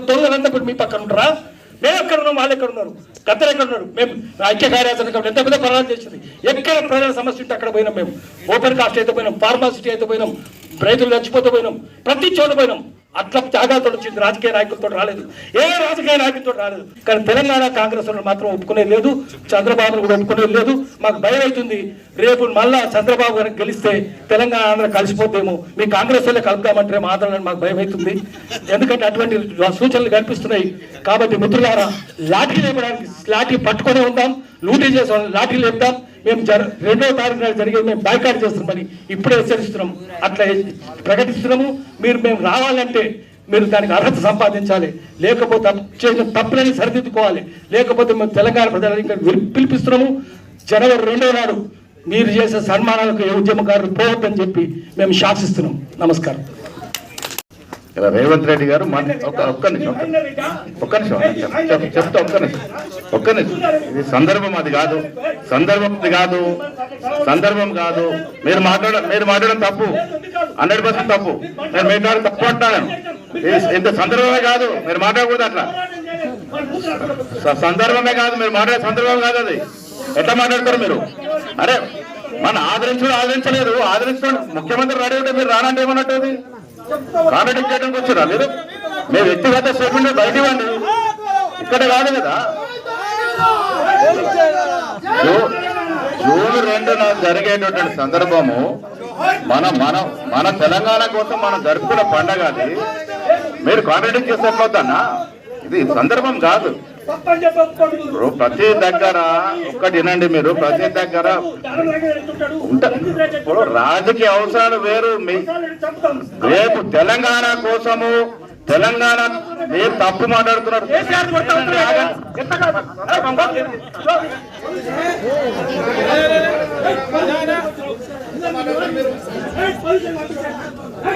దొంగలంతా ఇప్పుడు మీ పక్కన ఉంటారా? మేము ఎక్కడ ఉన్నాం, వాళ్ళు ఎక్కడ ఉన్నారు, గద్దరు ఎక్కడ ఉన్నారు? మేము ఐక్య కార్యాచరణ కమిటీ ఎంత పెద్ద పరాలు చేసింది. ఎక్కడ ప్రజల సమస్య ఉంటే అక్కడ పోయినాం. మేము ఓపెన్ కాస్ట్ అయితే పోయినాం, ఫార్మాసిటీ అయితే పోయినాం, రైతులు చచ్చిపోతే పోయినాం, ప్రతి చోట పోయినాం. అట్లా త్యాగాలతో వచ్చింది, రాజకీయ నాయకులతో రాలేదు, ఏ రాజకీయ నాయకులతో రాలేదు. కానీ తెలంగాణ కాంగ్రెస్ వాళ్ళు మాత్రం ఒప్పుకునేది లేదు, చంద్రబాబును కూడా ఒప్పుకునేది లేదు. మాకు భయం అవుతుంది, రేపు మళ్ళా చంద్రబాబు గారికి గెలిస్తే తెలంగాణ ఆంధ్ర కలిసిపోతేమో, మీ కాంగ్రెస్ వాళ్ళే కలుపుతామంటే మాత్రం మాకు భయం అవుతుంది. ఎందుకంటే అటువంటి సూచనలు కనిపిస్తున్నాయి. కాబట్టి మిత్రులారా, లాఠీ లేపడానికి లాఠీ పట్టుకునే ఉందాం, లూటీ చేసే లాఠీ లేపుదాం. మేము 2వ తారీఖు నాడు జరిగేది మేము బాయ్కాట్ చేస్తున్నామని ఇప్పుడే హెచ్చరిస్తున్నాము, అట్లా ప్రకటిస్తున్నాము. మేము రావాలంటే మీరు దానికి అర్హత సంపాదించాలి, లేకపోతే చేసిన తప్పులని సరిదిద్దుకోవాలి. లేకపోతే మేము తెలంగాణ ప్రజలకు పిలిపిస్తున్నాము, జనవరి 2వ నాడు మీరు చేసే సన్మానాలకు ఏ ఉద్యమకారులు పోవద్దని చెప్పి మేము శాసిస్తున్నాం. నమస్కారం. ఇలా రేవంత్ రెడ్డి గారు ఒక్క నిమిషం చెప్తా, ఒక్క నిమిషం. ఇది సందర్భం అది కాదు, సందర్భం కాదు. మీరు మాట్లాడడం తప్పు, 100% తప్పు. నేను మాట్లాడడం తప్పు అంటాను. ఇంత సందర్భమే కాదు, మీరు మాట్లాడకూడదు అట్లా. సందర్భమే కాదు, మీరు మాట్లాడే సందర్భం కాదు అది. ఎట్లా మాట్లాడతారు మీరు? అరే మన ఆదరించలేదు, ఆదరించడం ముఖ్యమంత్రి రెడీ ఉంటే మీరు రానంటే ఏమన్నట్టు? అది కామెంట్ చేయడానికి వచ్చారా మీరు? మీ వ్యక్తిగత స్టేట్మెంట్ బయట ఇవ్వండి, ఇక్కడ కాదు కదా. జూన్ 2న జరిగేటటువంటి సందర్భము మన తెలంగాణ కోసం మనం జరుపుకున్న పండగ అది. మీరు కాంట్రాడిక్ట్ చేసేట్లవుతానా? ఇది సందర్భం కాదు. ప్రతి దగ్గర ఒక్కటి వినండి, మీరు ప్రతి దగ్గర ఇప్పుడు రాజకీయ అవసరాలు వేరు. రేపు తెలంగాణ కోసము తెలంగాణ మీరు తప్పు మాట్లాడుతున్నారు.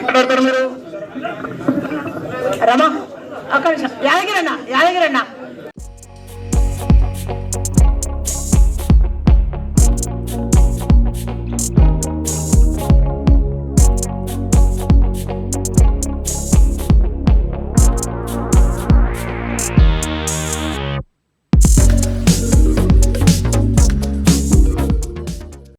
మాట్లాడతారు మీరు. రమా అక్కడ యాదగిరన్న